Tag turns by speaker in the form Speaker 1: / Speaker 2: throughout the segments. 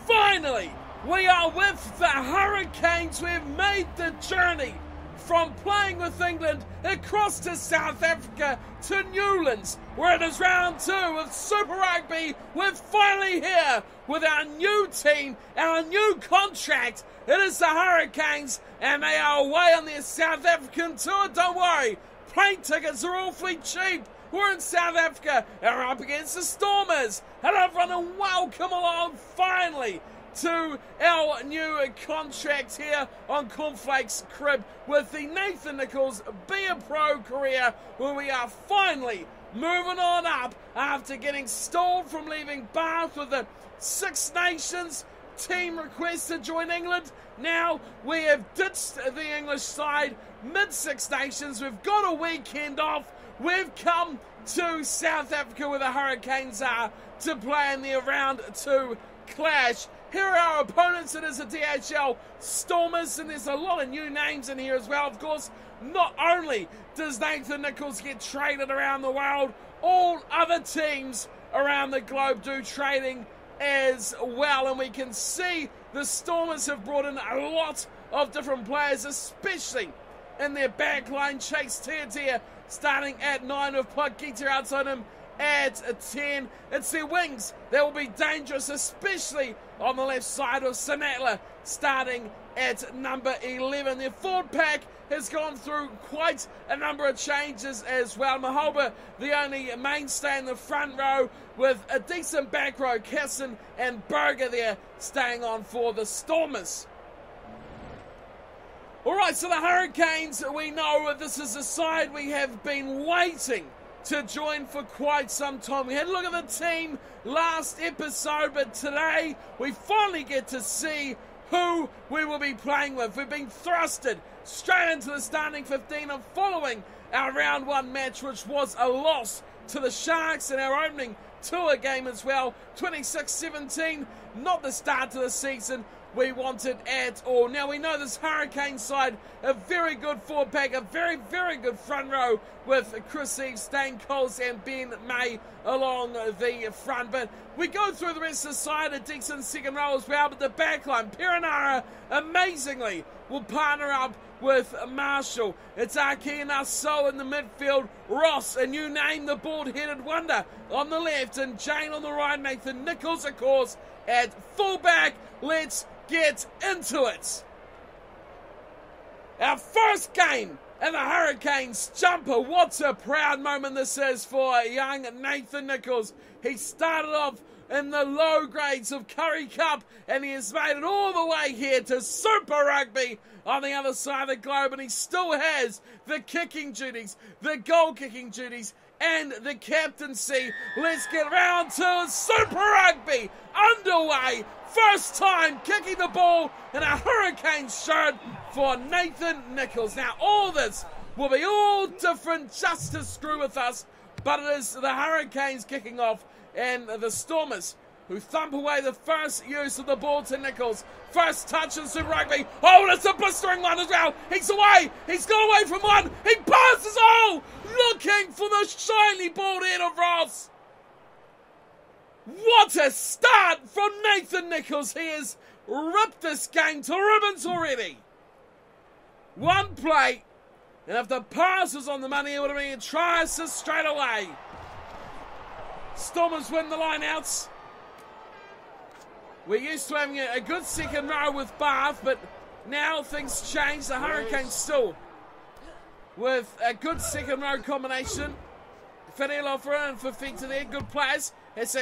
Speaker 1: finally, we are with the Hurricanes. We've made the journey from playing with England across to South Africa to Newlands, where it is round 2 of Super Rugby. We're finally here with our new team, our new contract. It is the Hurricanes, and they are away on their South African tour. Don't worry, plane tickets are awfully cheap. We're in South Africa and we're up against the Stormers. Hello everyone and welcome along finally to our new contract here on Cornflake's Crib with the Nathan Nicholls Be A Pro career, where we are finally moving on up after getting stalled from leaving Bath with the Six Nations team request to join England. Now we have ditched the English side mid-Six Nations. We've got a weekend off. We've come to South Africa where the Hurricanes are to play in their round 2 clash. Here are our opponents. It is the DHL Stormers, and there's a lot of new names in here as well. Of course, not only does Nathan Nicholls get traded around the world, all other teams around the globe do trading as well. And we can see the Stormers have brought in a lot of different players, especially in their backline. Chase Tiatia starting at 9 with Pogita outside him at 10. It's their wings that will be dangerous, especially on the left side, with Sinatla starting at number 11. Their forward pack has gone through quite a number of changes as well. Mahoba, the only mainstay in the front row, with a decent back row. Kesson and Berger there staying on for the Stormers. Alright, so the Hurricanes, we know this is a side we have been waiting to join for quite some time. We had a look at the team last episode, but today we finally get to see who we will be playing with. We've been thrusted straight into the starting 15 and following our round 1 match, which was a loss to the Sharks in our opening tour game as well. 26-17, not the start to the season we wanted at all. Now we know this Hurricane side, a very good forward pack, a very, very good front row with Chris Eve, Stan Coles and Ben May along the front. But we go through the rest of the side, a decent second row as well. But the back line, Perenara amazingly will partner up with Marshall. It's Aki and Arso in the midfield. Ross, a new name, the bald-headed wonder on the left, and Jane on the right. Nathan Nicholls, of course, at fullback. Let's get into it. Our first game in the Hurricanes jumper. What a proud moment this is for young Nathan Nicholls. He started off in the low grades of Currie Cup, and he has made it all the way here to Super Rugby on the other side of the globe, and he still has the kicking duties, the goal kicking duties, and the captaincy. Let's get round to Super Rugby underway. First time kicking the ball in a Hurricane shirt for Nathan Nicholls. Now all this will be all different just to screw with us, but it is the Hurricanes kicking off and the Stormers who thump away the first use of the ball to Nicholls. First touch in Super Rugby. Oh, and it's a blistering one as well. He's away. He's got away from one. He passes. Oh, looking for the shiny bald head of Ross. What a start from Nathan Nicholls. He has ripped this game to ribbons already. One play, and if the pass was on the money, it would have been a try assist straight away. Stormers win the lineouts. We're used to having a good second row with Bath, but now things change. The Hurricanes still with a good second row combination. Fadiloffer and Fafita there, good players. Here's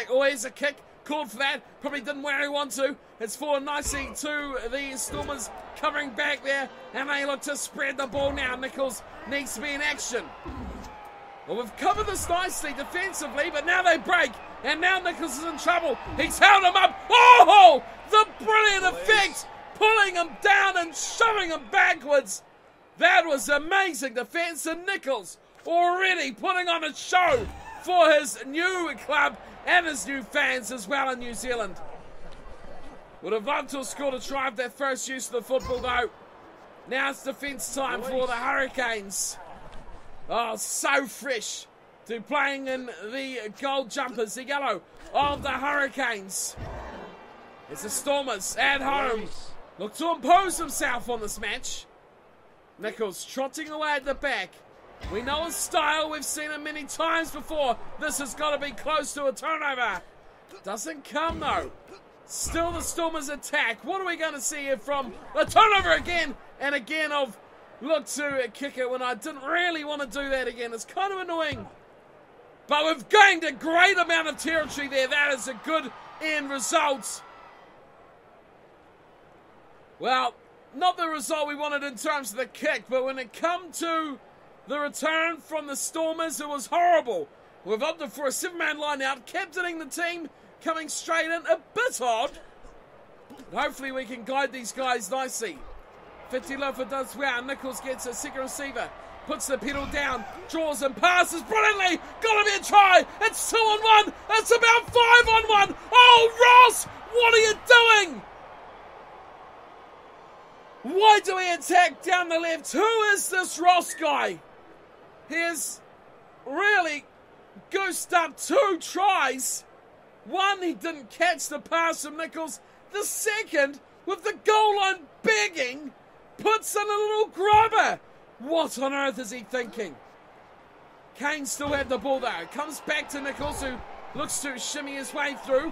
Speaker 1: a kick, called for that, probably didn't where he want to. It's forward nicely to the Stormers covering back there, and they look to spread the ball now. Nicholls needs to be in action. Well, we've covered this nicely defensively, but now they break, and now Nicholls is in trouble. He's held him up. Oh, the brilliant effect, pulling him down and shoving him backwards. That was amazing defense, and Nicholls already putting on a show for his new club and his new fans as well in New Zealand. Would have loved to have scored a try of their first use of the football though. Now it's defence time for the Hurricanes. Oh, so fresh to playing in the gold jumpers, the yellow of the Hurricanes. It's the Stormers at home. Look to impose himself on this match. Nicholls trotting away at the back. We know his style. We've seen it many times before. This has got to be close to a turnover. Doesn't come though. Still the Stormers attack. What are we going to see here from a turnover again and again? Of look to kick it when I didn't really want to do that again. It's kind of annoying. But we've gained a great amount of territory there. That is a good end result. Well, not the result we wanted in terms of the kick, but when it come to the return from the Stormers, it was horrible. We've opted for a 7-man line out, captaining the team, coming straight in. A bit odd. But hopefully we can guide these guys nicely. Fitilofa does well. Nicholls gets a second receiver. Puts the pedal down. Draws and passes brilliantly. Gotta be a try. It's 2-on-1. It's about 5-on-1. Oh, Ross! What are you doing? Why do we attack down the left? Who is this Ross guy? He has really goosed up 2 tries. One, he didn't catch the pass from Nicholls. The second, with the goal line begging, puts in a little grubber. What on earth is he thinking? Kane still had the ball though. Comes back to Nicholls, who looks to shimmy his way through.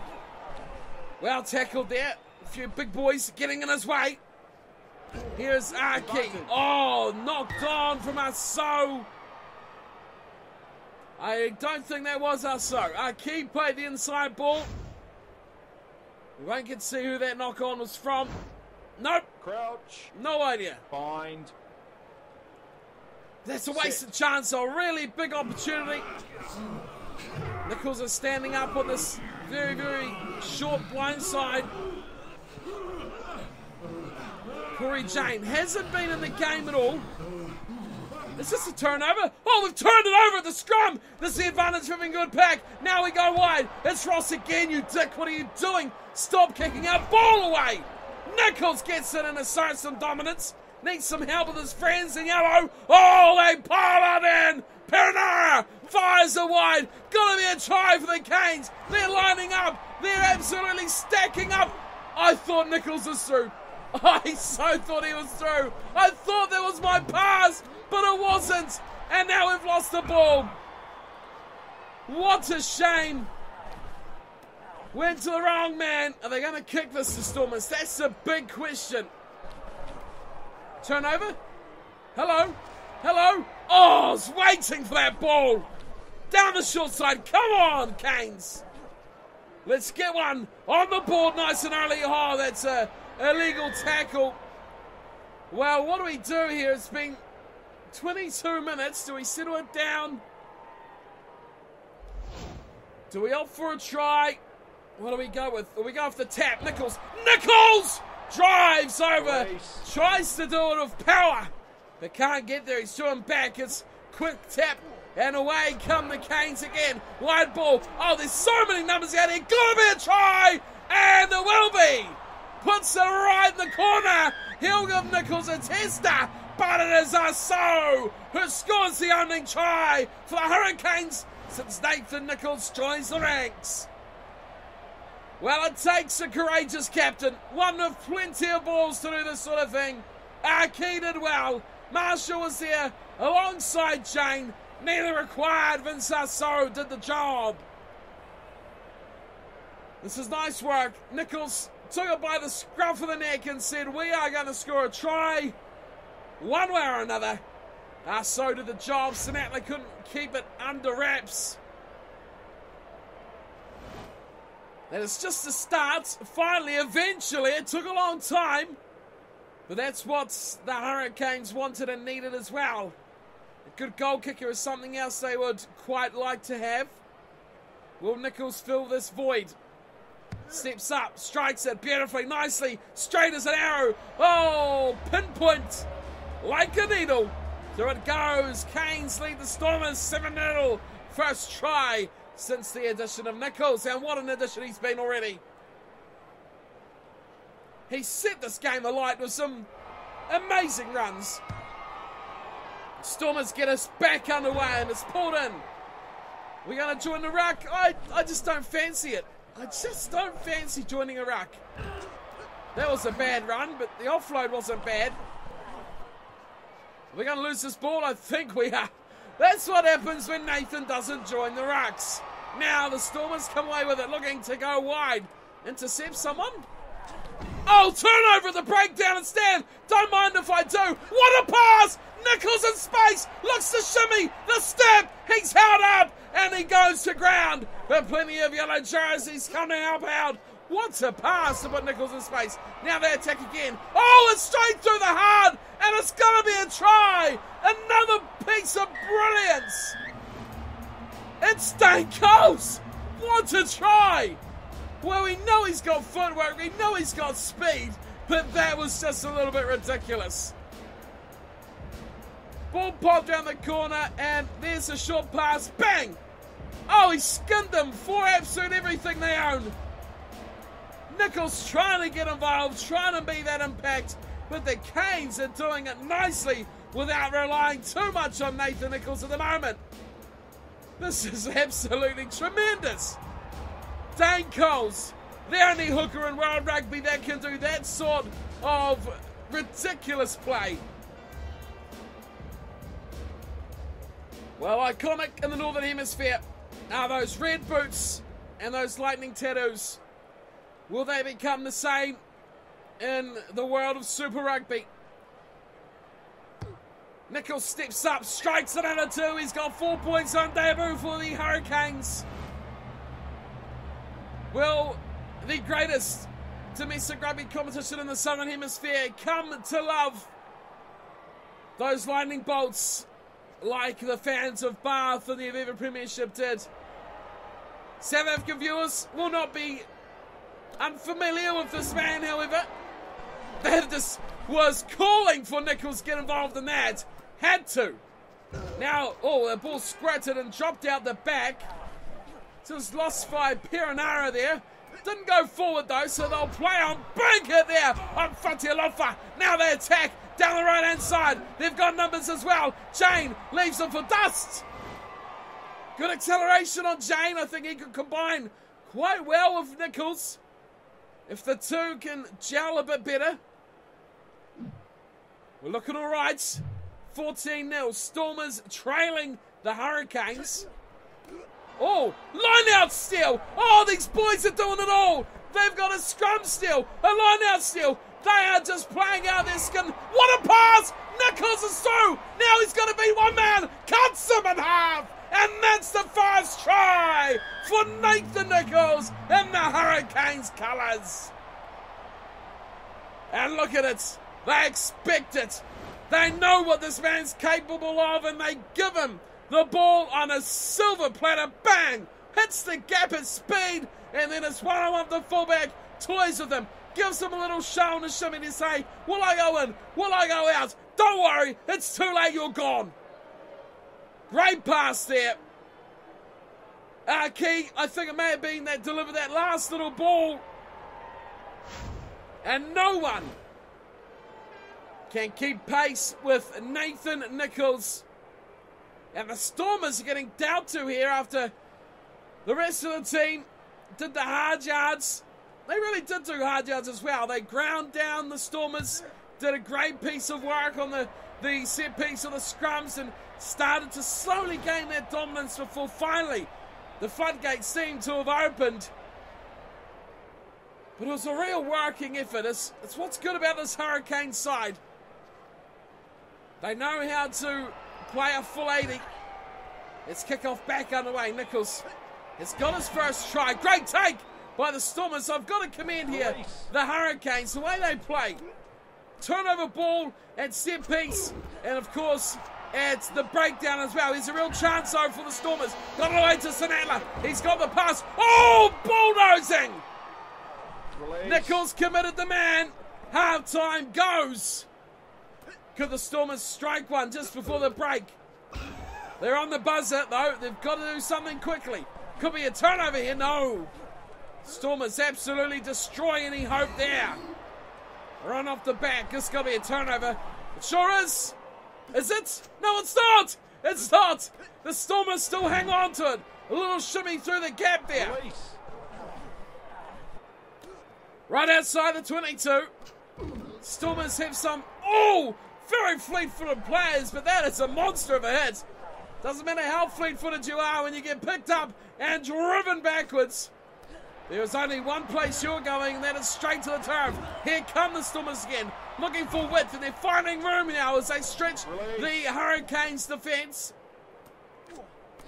Speaker 1: Well tackled there. A few big boys getting in his way. Here's Aki. Oh, knocked on from Aso. I don't think that was Aso. Aki played the inside ball. We won't get to see who that knock on was from. Nope.
Speaker 2: Crouch.
Speaker 1: No idea.
Speaker 2: Bind.
Speaker 1: That's a wasted chance. A really big opportunity. Nicholls is standing up on this very, very short blind side. Corey Jane hasn't been in the game at all. Is this a turnover? Oh, we've turned it over at the scrum. This is the advantage from a good pack. Now we go wide. It's Ross again, you dick. What are you doing? Stop kicking out. Ball away. Nicholls gets it and asserts some dominance. Needs some help with his friends in yellow. Oh, they pile it in. Perinara fires it wide. Gotta be a try for the Canes. They're lining up. They're absolutely stacking up. I thought Nicholls was through. I so thought he was through. I thought that was my pass, but it wasn't. And now we've lost the ball. What a shame. Went to the wrong man. Are they going to kick this to Stormers? That's a big question. Turnover? Hello? Hello? Oh, I was waiting for that ball. Down the short side. Come on, Canes. Let's get one on the board nice and early. Oh, that's a illegal tackle. Well, what do we do here? It's been 22 minutes. Do we settle it down? Do we opt for a try? What do we go with? Do we go off the tap? Nicholls! Nicholls! Drives over. Tries to do it with power. But can't get there. He's doing back. It's quick tap. And away come the Canes again. Wide ball. Oh, there's so many numbers out here. Gotta be a try! And there will be. Puts it right in the corner. He'll give Nicholls a tester. But it is Aso who scores the opening try for the Hurricanes since Nathan Nicholls joins the ranks. Well, it takes a courageous captain. One with plenty of balls to do this sort of thing. Aki did well. Marshall was there alongside Jane. Neither required. Vince Aso did the job. This is nice work. Nicholls took it by the scruff of the neck and said, we are going to score a try one way or another. Aso did the job. Sinatla couldn't keep it under wraps. That is just the start. Finally, eventually, it took a long time. But that's what the Hurricanes wanted and needed as well. A good goal kicker is something else they would quite like to have. Will Nicholls fill this void? Steps up, strikes it beautifully, nicely, straight as an arrow. Oh, pinpoint, like a needle. Through it goes. Canes lead the Stormers 7-0. First try since the addition of Nicholls, and what an addition he's been already. He set this game alight with some amazing runs. Stormers get us back underway and it's pulled in. We're going to join the ruck. I just don't fancy it. I just don't fancy joining a ruck. That was a bad run, but the offload wasn't bad. Are we going to lose this ball? I think we are. That's what happens when Nathan doesn't join the rucks. Now the Stormers come away with it, looking to go wide. Intercept someone? Oh, turnover at the breakdown instead. Don't mind if I do. What a pass! Nicholls in space. Looks to shimmy. The step. He's held up. And he goes to ground. But plenty of yellow jerseys come to help out. What a pass to put Nicholls in space. Now they attack again. Oh, it's straight through the heart. And it's going to be a try. Another piece of brilliance. It's Nicholls. What a try. Well, we know he's got footwork, we know he's got speed, but that was just a little bit ridiculous. Ball popped down the corner, and there's a short pass. Bang! Oh, he skinned them for absolute everything they own. Nicholls trying to get involved, trying to be that impact, but the Canes are doing it nicely without relying too much on Nathan Nicholls at the moment. This is absolutely tremendous. Nicholls, the only hooker in world rugby that can do that sort of ridiculous play. Well, iconic in the Northern Hemisphere are those red boots and those lightning tattoos. Will they become the same in the world of Super Rugby? Nicholls steps up, strikes another two. He's got 4 points on debut for the Hurricanes. Will the greatest domestic rugby competition in the Southern Hemisphere come to love those lightning bolts like the fans of Bath and the Aviva Premiership did? South African viewers will not be unfamiliar with this man, however. They just was calling for Nicholls to get involved in that. Had to. Now, oh, the ball squirted and dropped out the back. Just lost by Perenara there. Didn't go forward though, so they'll play on. Big hit there on Fatialofa. Now they attack down the right hand side. They've got numbers as well. Jane leaves them for dust. Good acceleration on Jane. I think he could combine quite well with Nicholls if the two can gel a bit better. We're looking all right. 14-0. Stormers trailing the Hurricanes. Oh, line out steal. Oh, these boys are doing it all. They've got a scrum steal, a line out steal. They are just playing out their skin. What a pass. Nicholls is through. Now he's going to beat one man. Cuts him in half. And that's the first try for Nathan Nicholls in the Hurricanes colours. And look at it. They expect it. They know what this man's capable of, and they give him the ball on a silver platter. Bang! Hits the gap at speed, and then it's one-on-one with the fullback. Toys with him. Gives him a little show and a shimmy to say, will I go in? Will I go out? Don't worry, it's too late, you're gone. Great pass there. Key, I think it may have been that delivered that last little ball. And no one can keep pace with Nathan Nicholls. And the Stormers are getting dealt to here after the rest of the team did the hard yards. They really did do hard yards as well. They ground down the Stormers, did a great piece of work on the set piece of the scrums, and started to slowly gain their dominance before finally the floodgates seemed to have opened. But it was a real working effort. It's what's good about this Hurricane side. They know how to play a full 80. Let's kick off back underway. Nicholls has got his first try. Great take by the Stormers. I've got to commend here the Hurricanes, the way they play. Turnover ball at set piece, and of course at the breakdown as well. There's a real chance though for the Stormers. Got it away to Sanatla. He's got the pass. Oh, bulldozing! Nicholls committed the man. Half time goes. Could the Stormers strike one just before the break? They're on the buzzer though. They've got to do something quickly. Could be a turnover here. No. Stormers absolutely destroy any hope there. Run off the back. This got to be a turnover. It sure is. Is it? No, it's not. It's not. The Stormers still hang on to it. A little shimmy through the gap there. Right outside the 22. Stormers have some, very fleet-footed players, but that is a monster of a hit. Doesn't matter how fleet-footed you are when you get picked up and driven backwards. There is only one place you're going, and that is straight to the turf. Here come the Stormers again, looking for width, and they're finding room now as they stretch the Hurricanes' defence.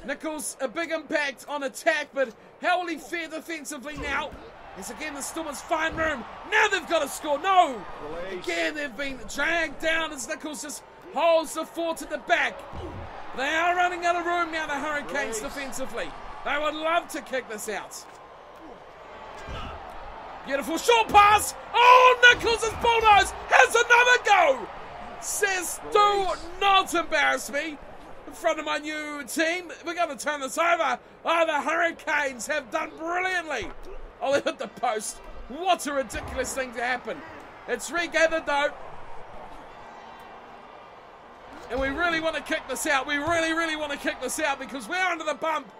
Speaker 1: Nicholls, a big impact on attack, but how will he fare defensively now? As again the Stormers find room. Now they've got to score. No! Again they've been dragged down as Nicholls just holds the fort at the back. They are running out of room now, the Hurricanes, defensively. They would love to kick this out. Beautiful short pass. Oh, Nicholls is bulldozed. Has another go. Says, do not embarrass me in front of my new team. We're going to turn this over. Oh, the Hurricanes have done brilliantly. Oh, they hit the post. What a ridiculous thing to happen. It's regathered though. And we really want to kick this out. We really want to kick this out because we're under the pump.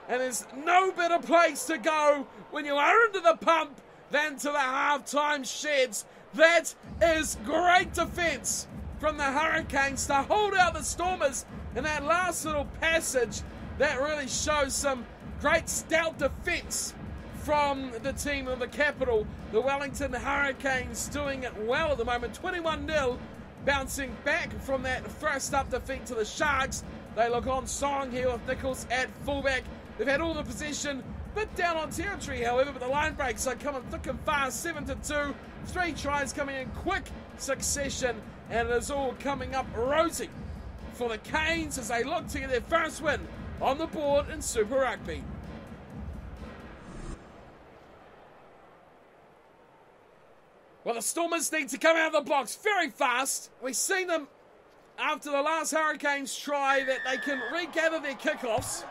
Speaker 1: And there's no better place to go when you are under the pump than to the halftime sheds. That is great defence from the Hurricanes to hold out the Stormers in that last little passage. That really shows some great stout defence from the team of the capital. The Wellington Hurricanes doing it well at the moment. 21-0, bouncing back from that first up defeat to the Sharks. They look on song here with Nicholls at fullback. They've had all the possession, bit down on territory, however, but the line breaks are coming thick and fast. 7-2, 3 tries coming in quick succession, and it is all coming up rosy for the Canes as they look to get their first win on the board in Super Rugby. Well, the Stormers need to come out of the blocks very fast. We've seen them after the last Hurricanes try that they can regather their kickoffs,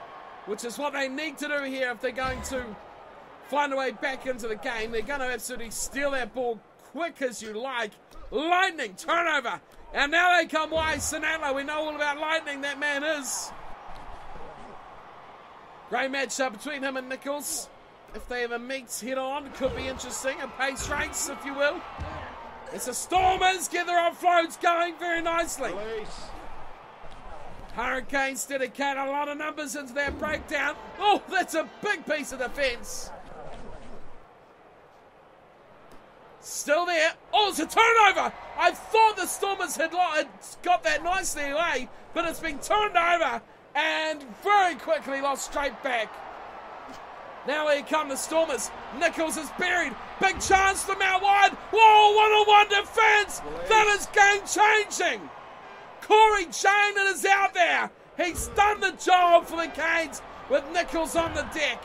Speaker 1: which is what they need to do here if they're going to find a way back into the game. They're going to absolutely steal that ball quick as you like. Lightning, turnover. And now they come wide. Sinatlo, we know all about Lightning, that man is. Great matchup between him and Nicholls. If they ever meet head on, could be interesting. A pace race, if you will. It's the Stormers get their offloads going very nicely. Hurricanes dedicate a lot of numbers into their breakdown. Oh, that's a big piece of defence. Still there. Oh, it's a turnover. I thought the Stormers had got that nicely away, but it's been turned over and very quickly lost straight back. Now here come the Stormers. Nicholls is buried. Big chance from out wide. Whoa, one-on-one defence. That is game-changing. Corey Jane is out there. He's done the job for the Canes with Nicholls on the deck.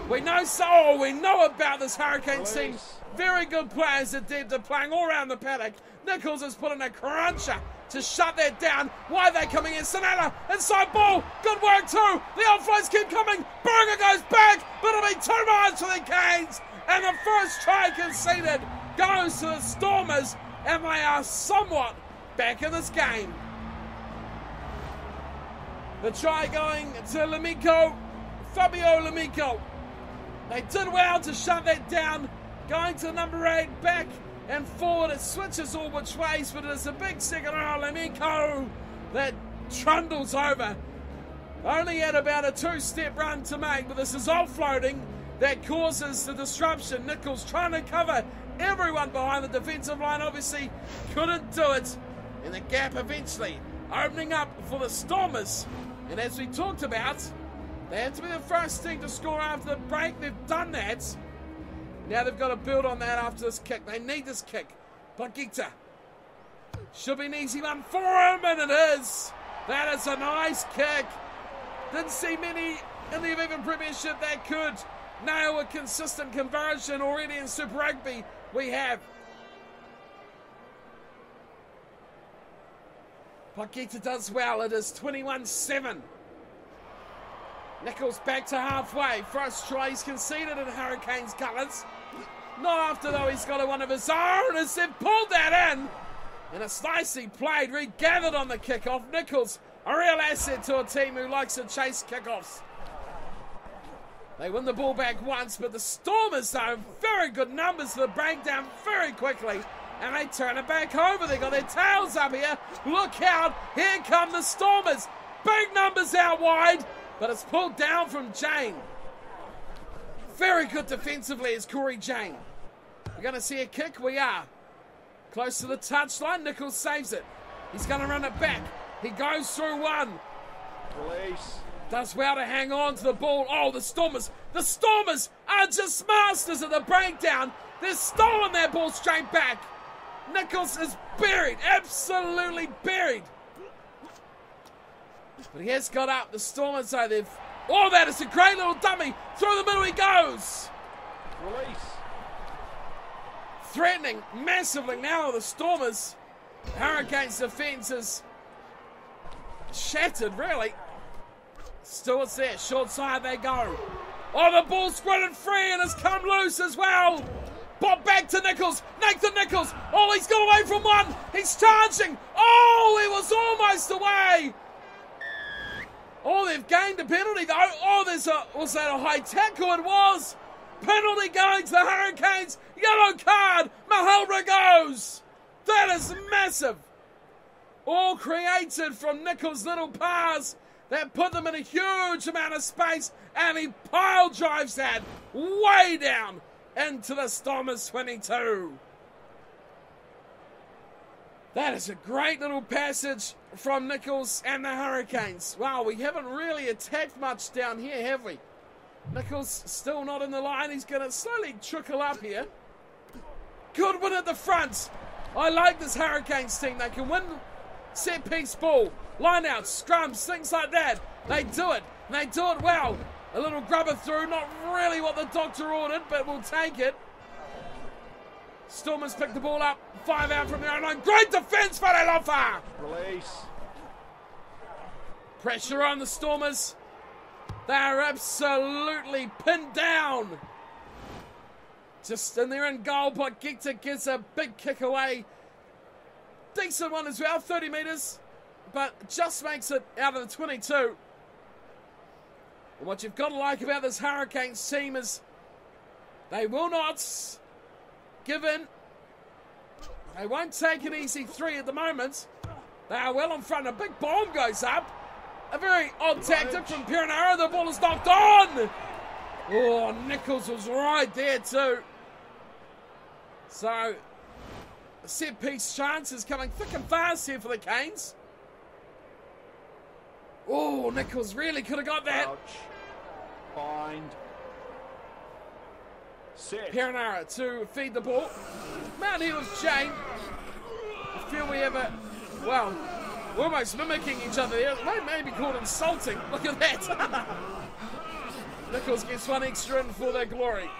Speaker 1: We know about this Hurricanes team. Very good players at depth. They're playing all around the paddock. Nicholls has put in a cruncher to shut that down. Why are they coming in? Sonata, inside ball. Good work too. The offloads keep coming. Berger goes back, but it'll be 2 minutes for the Canes. And the first try conceded goes to the Stormers, and they are somewhat back in this game. The try going to Lamico, Fabio Lamico. They did well to shut that down. Going to number 8, back and forward. It switches all which ways, but it's a big second row. Lamico that trundles over. Only had about a 2-step run to make, but this is offloading that causes the disruption. Nicholls trying to cover everyone behind the defensive line, obviously couldn't do it. And the gap eventually opening up for the Stormers. And as we talked about, they have to be the first team to score after the break. They've done that. Now they've got to build on that after this kick. They need this kick. Plakita. Should be an easy one for him, and it is. That is a nice kick. Didn't see many in the Aviva Premiership that could nail a consistent conversion. Already in Super Rugby we have. Plakita does well. It is 21-7. Nicholls back to halfway. First try he's conceded in Hurricanes colours. Not after though he's got one of his own as they've pulled that in. And it's nicely played, regathered on the kickoff. Nicholls, a real asset to a team who likes to chase kickoffs. They win the ball back once, but the Stormers, though, very good numbers for the breakdown very quickly. And they turn it back over. They got their tails up here. Look out. Here come the Stormers. Big numbers out wide, but it's pulled down from Jane. Very good defensively is Corey Jane. We're going to see a kick. We are. Close to the touchline. Nicholls saves it. He's going to run it back. He goes through one.
Speaker 2: Release.
Speaker 1: Does well to hang on to the ball. Oh, the Stormers are just masters of the breakdown. They're stolen that ball straight back. Nicholls is buried, absolutely buried. But he has got up. The Stormers, though, they've... Oh, that is a great little dummy. Through the middle he goes.
Speaker 2: Release.
Speaker 1: Threatening massively now the Stormers. Hurricanes' defence is shattered, really. Still it's there. Short side they go. Oh, the ball squirted free and has come loose as well. Bob back to Nicholls. Nathan Nicholls. Oh, he's got away from one. He's charging. Oh, he was almost away. Oh, they've gained a penalty though. Oh, was that a high tackle? It was. Penalty going to the Hurricanes. Yellow card. Mahalra goes. That is massive. All created from Nicholls' little pass. That put them in a huge amount of space, and he pile drives that way down into the Stormers 22. That is a great little passage from Nicholls and the Hurricanes. Wow, we haven't really attacked much down here, have we? Nicholls still not in the line. He's going to slowly trickle up here. Good win at the front. I like this Hurricanes team. They can win set-piece ball, line-outs, scrums, things like that. They do it. And they do it well. A little grubber through. Not really what the doctor ordered, but we'll take it. Stormers pick the ball up. 5 out from their own line. Great defence for Elofa.
Speaker 2: Release.
Speaker 1: Pressure on the Stormers. They are absolutely pinned down. Just in there in goal, but Gector gets a big kick away. Decent one as well, 30 metres, but just makes it out of the 22. And what you've got to like about this Hurricanes team is they will not give in. They won't take an easy 3 at the moment. They are well in front. A big bomb goes up. A very odd tactic from Piranara. The ball is knocked on. Oh, Nicholls was right there too. So, a set-piece chance is coming thick and fast here for the Canes. Oh, Nicholls really could have got that.
Speaker 2: Ouch. Bind. Set.
Speaker 1: Piranara to feed the ball. Mount Heal's Jane. I feel we have a... Well, we're almost mimicking each other there. It may be called insulting. Look at that. Nicholls gets one extra in for their glory.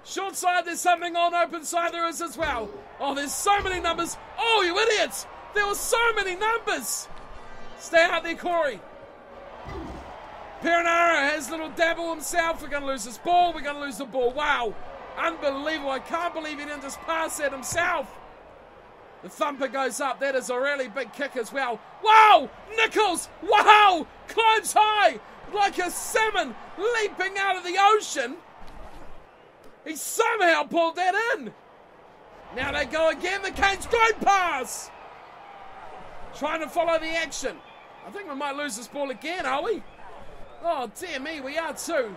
Speaker 1: Short side, there's something on. Open side, there is as well. Oh, there's so many numbers. Oh, you idiots. There were so many numbers. Stay out there, Corey. Piranara has a little dabble himself. We're going to lose this ball. We're going to lose the ball. Wow. Unbelievable. I can't believe he didn't just pass that himself. The thumper goes up. That is a really big kick as well. Wow. Nicholls. Wow. Climbs high like a salmon leaping out of the ocean. He somehow pulled that in. Now they go again. The Canes, great pass. Trying to follow the action. I think we might lose this ball again, are we? Oh, dear me, we are too.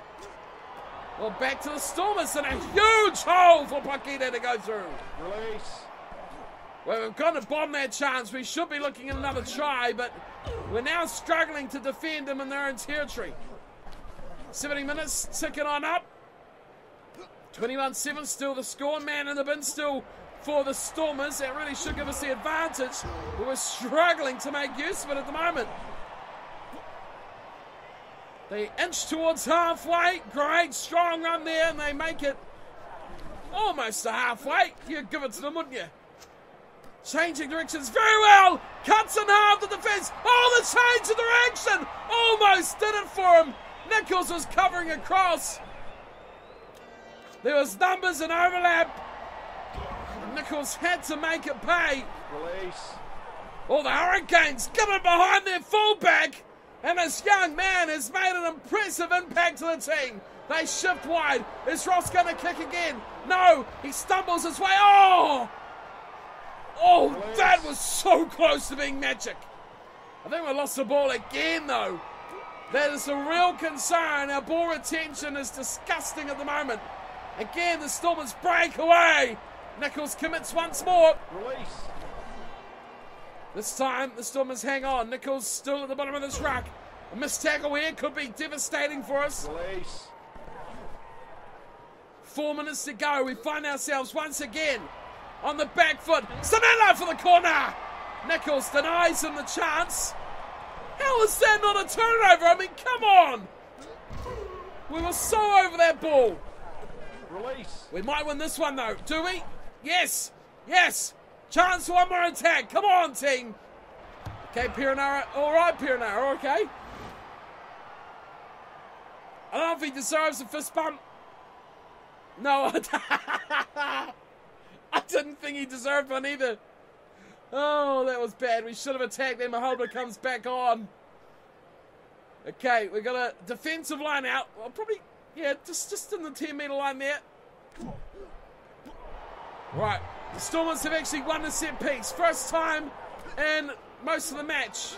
Speaker 1: Well, back to the Stormers and a huge hole for Paquita to go through.
Speaker 2: Release.
Speaker 1: Well, we've got to bomb that chance. We should be looking at another try, but we're now struggling to defend them in their own territory. 70 minutes, ticking on up. 21-7, still the score. Man in the bin still for the Stormers. That really should give us the advantage, but we're struggling to make use of it at the moment. They inch towards halfway. Great, strong run there, and they make it almost to halfway. You'd give it to them, wouldn't you? Changing directions very well. Cuts in half the defence. Oh, the change of direction. Almost did it for him. Nicholls was covering across. There was numbers and overlap. Nicholls had to make it pay.
Speaker 2: Release.
Speaker 1: Oh, the Hurricanes getting behind their fullback. And this young man has made an impressive impact to the team. They shift wide. Is Ross going to kick again? No, he stumbles his way. Oh! Oh, that was so close to being magic. I think we lost the ball again, though. That is a real concern. Our ball retention is disgusting at the moment. Again, the Stormers break away. Nicholls commits once more.
Speaker 2: Release.
Speaker 1: This time, the Stormers hang on. Nicholls still at the bottom of this ruck. A missed tackle here could be devastating for us.
Speaker 2: Release.
Speaker 1: 4 minutes to go. We find ourselves once again on the back foot. Stanello for the corner. Nicholls denies him the chance. How is that not a turnover? I mean, come on. We were so over that ball.
Speaker 2: Release.
Speaker 1: We might win this one, though. Do we? Yes. Yes. Chance for one more attack. Come on, team. Okay, Piranara. All right, Piranara. Okay. I don't know if he deserves a fist bump. No, I didn't think he deserved one either. Oh, that was bad. We should have attacked him. Mahoba comes back on. Okay, we got a defensive line out. Well, probably, yeah, just in the 10-metre line there. Right, the Stormers have actually won the set piece. First time in most of the match.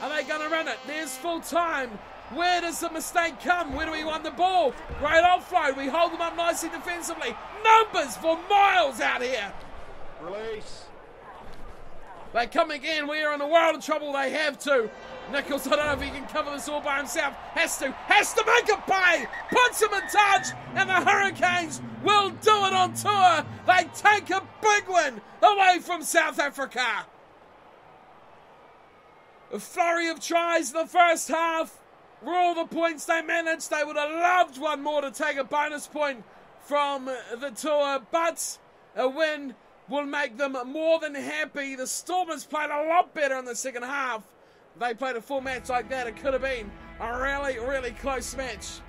Speaker 1: Are they going to run it? There's full time. Where does the mistake come? Where do we want the ball? Great offload. We hold them up nicely defensively. Numbers for miles out here.
Speaker 2: Release.
Speaker 1: They come again. We are in a world of trouble. They have to. Nicholls, I don't know if he can cover this all by himself. Has to make it pay. Puts him in touch. And the Hurricanes will do it on tour. They take a big win away from South Africa. A flurry of tries in the first half. For all the points they managed, they would have loved one more to take a bonus point from the tour, but a win will make them more than happy. The Stormers played a lot better in the second half. If they played a full match like that, it could have been a really, really close match.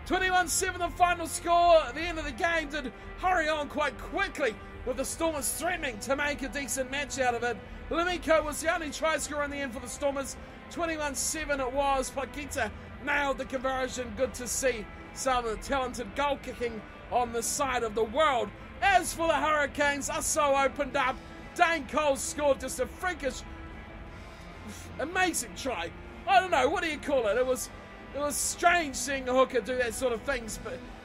Speaker 1: 21-7 the final score. At the end of the game did hurry on quite quickly, with the Stormers threatening to make a decent match out of it. Lamiko was the only try scorer in the end for the Stormers. 21-7 it was. Pakita nailed the conversion. Good to see some talented goal kicking on the side of the world. As for the Hurricanes, Asso opened up. Dane Coles scored just a freakish, amazing try. I don't know, what do you call it? It was strange seeing a hooker do that sort of things,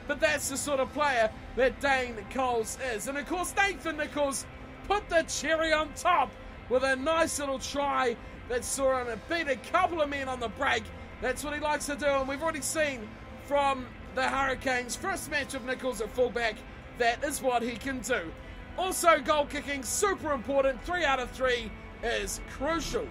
Speaker 1: but that's the sort of player that Dane Coles is. And of course, Nathan Nicholls put the cherry on top with a nice little try that saw him beat a couple of men on the break. That's what he likes to do, and we've already seen from the Hurricanes' first match of Nicholls at fullback, that is what he can do. Also, goal kicking, super important. 3 out of 3 is crucial.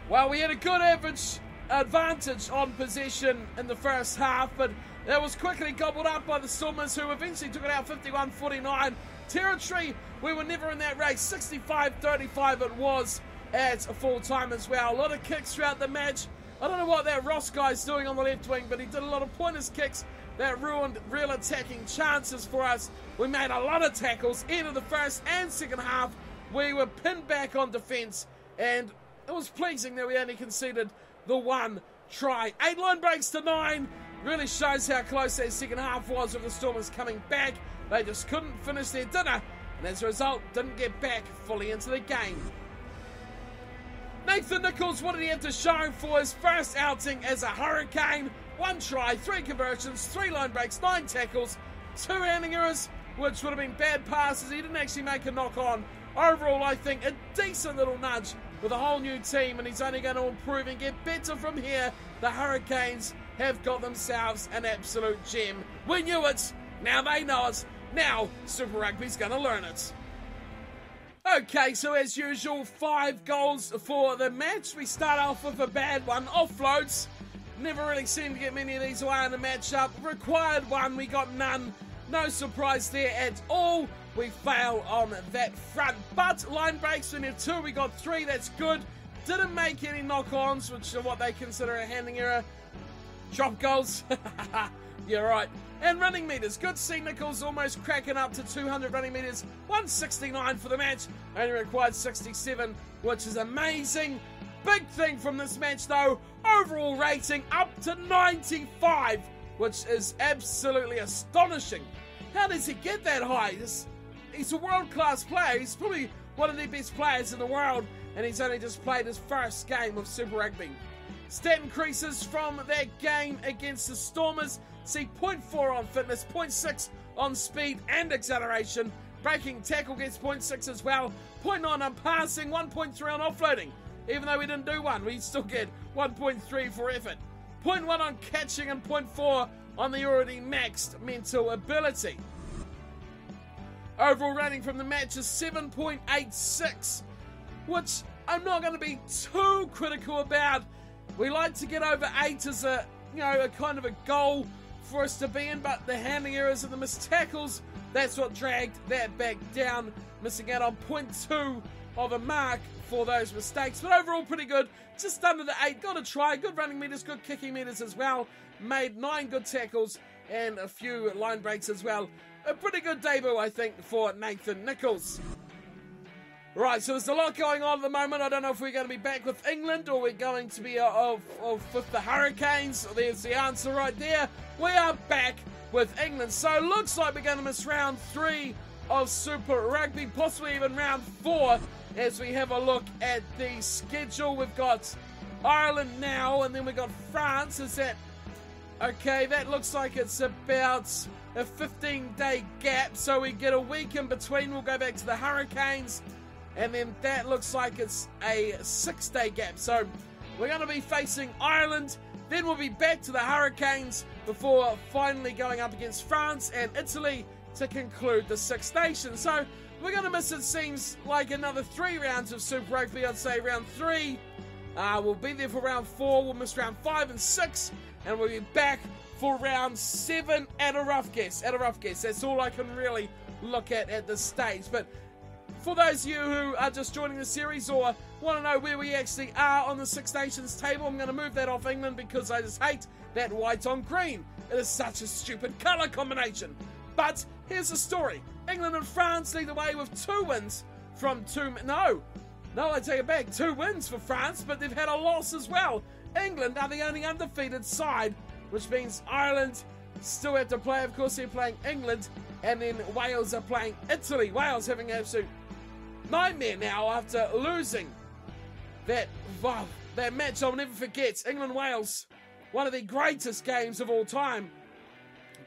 Speaker 1: Well, we had a good average advantage on possession in the first half, but that was quickly gobbled up by the Stormers, who eventually took it out 51-49. Territory, we were never in that race. 65-35 it was at full time as well. A lot of kicks throughout the match. I don't know what that Ross guy's doing on the left wing, but he did a lot of pointers kicks that ruined real attacking chances for us. We made a lot of tackles. End of the first and second half, we were pinned back on defence, and it was pleasing that we only conceded the 1 try. 8 line breaks to 9. Really shows how close that second half was with the Stormers coming back. They just couldn't finish their dinner, and as a result, didn't get back fully into the game. Nathan Nicholls, what did he have to show for his first outing as a Hurricane? 1 try, 3 conversions, 3 line breaks, 9 tackles, 2 handing errors, which would have been bad passes. He didn't actually make a knock on. Overall, I think a decent little nudge with a whole new team, and he's only going to improve and get better from here. The Hurricanes have got themselves an absolute gem. We knew it. Now they know it. Now Super Rugby's going to learn it. Okay, so as usual, 5 goals for the match. We start off with a bad one. Offloads. Never really seemed to get many of these away in the matchup. Required 1, we got none. No surprise there at all. We fail on that front. But line breaks, we have 2, we got 3. That's good. Didn't make any knock-ons, which are what they consider a handling error. Drop goals. Yeah, right. And running meters. Good to see Nicholls almost cracking up to 200 running meters. 169 for the match. Only required 67, which is amazing. Big thing from this match though, overall rating up to 95, which is absolutely astonishing. How does he get that high? He's a world-class player. He's probably one of the best players in the world, and he's only just played his first game of Super Rugby. Stat increases from that game against the Stormers. See 0.4 on fitness, 0.6 on speed and acceleration. Breaking tackle gets 0.6 as well. 0.9 on passing, 1.3 on offloading. Even though we didn't do one, we still get 1.3 for effort. 0.1 on catching and 0.4 on the already maxed mental ability. Overall rating from the match is 7.86, which I'm not going to be too critical about. We like to get over 8 as a kind of a goal for us to be in, but the handling errors and the missed tackles, that's what dragged that back down, missing out on 0.2 of a mark for those mistakes. But overall pretty good, just under the 8. Got a try, good running meters, good kicking meters as well. Made 9 good tackles and a few line breaks as well. A pretty good debut, I think, for Nathan Nicholls. Right, so there's a lot going on at the moment. I don't know if we're going to be back with England or we're going to be with the Hurricanes. There's the answer right there. We are back with England. So it looks like we're going to miss round 3 of Super Rugby, possibly even round 4, as we have a look at the schedule. We've got Ireland now, and then we've got France. Is that okay? That looks like it's about a 15-day gap, so we get a week in between. We'll go back to the Hurricanes, and then that looks like it's a 6-day gap. So we're going to be facing Ireland, then we'll be back to the Hurricanes before finally going up against France and Italy to conclude the Six Nations. So we're going to miss, it seems like, another 3 rounds of Super Rugby. I'd say round 3. We'll be there for round 4. We'll miss round 5 and 6, and we'll be back for round 7 at a rough guess. At a rough guess. That's all I can really look at this stage. But for those of you who are just joining the series or want to know where we actually are on the Six Nations table, I'm going to move that off England because I just hate that white on green. It is such a stupid colour combination. But here's the story. England and France lead the way with 2 wins from 2... No, I take it back. 2 wins for France, but they've had a loss as well. England are the only undefeated side, which means Ireland still have to play. Of course, they're playing England, and then Wales are playing Italy. Wales having an absolute nightmare now after losing that match I'll never forget. England-Wales, one of the greatest games of all time.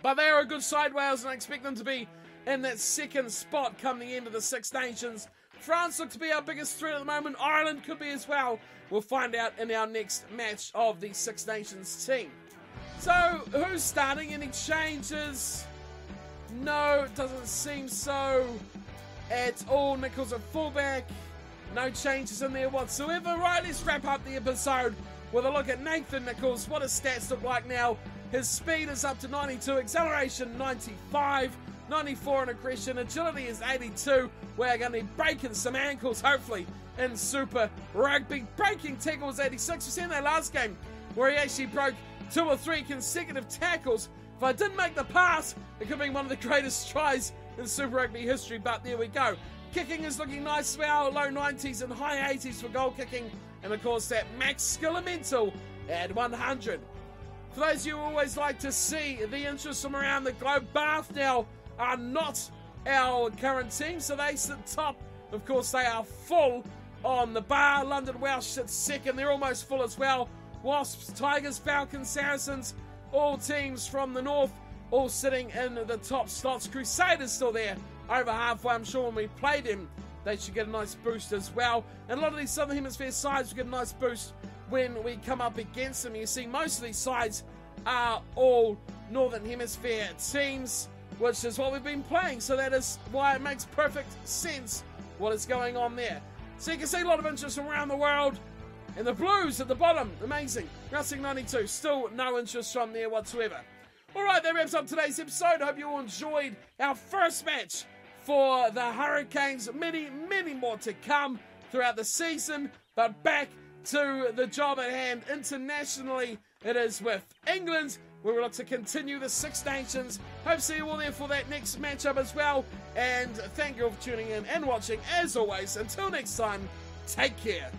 Speaker 1: But they are a good side, Wales, and I expect them to be in that 2nd spot come the end of the Six Nations. France look to be our biggest threat at the moment. Ireland could be as well. We'll find out in our next match of the Six Nations team. So, who's starting? Any changes? No, it doesn't seem so at all. Nicholls at fullback. No changes in there whatsoever. Right, let's wrap up the episode with a look at Nathan Nicholls. What his stats look like now. His speed is up to 92, acceleration 95, 94 in aggression, agility is 82. We're going to be breaking some ankles, hopefully, in Super Rugby. Breaking tackle was 86. We've seen that last game where he actually broke 2 or 3 consecutive tackles. If I didn't make the pass, it could be one of the greatest tries in Super Rugby history, but there we go. Kicking is looking nice as well, low 90s and high 80s for goal kicking, and of course that max skill and mental at 100. For those of you who always like to see the interest from around the globe, Bath now are not our current team, so they sit top. Of course, they are full on the bar. London Welsh sits second. They're almost full as well. Wasps, Tigers, Falcons, Saracens, all teams from the north, all sitting in the top slots. Crusaders still there, over halfway. I'm sure when we play them, they should get a nice boost as well. And a lot of these Southern Hemisphere sides will get a nice boost when we come up against them. You see, most of these sides are all Northern Hemisphere teams, which is what we've been playing. So that is why it makes perfect sense what is going on there. So you can see a lot of interest from around the world. And the Blues at the bottom, amazing. Racing 92, still no interest from there whatsoever. Alright, that wraps up today's episode. I hope you all enjoyed our first match for the Hurricanes. Many, many more to come throughout the season. But back to the job at hand internationally. It is with England, where we look to continue the Six Nations. Hope to see you all there for that next matchup as well. And thank you all for tuning in and watching. As always, until next time, take care.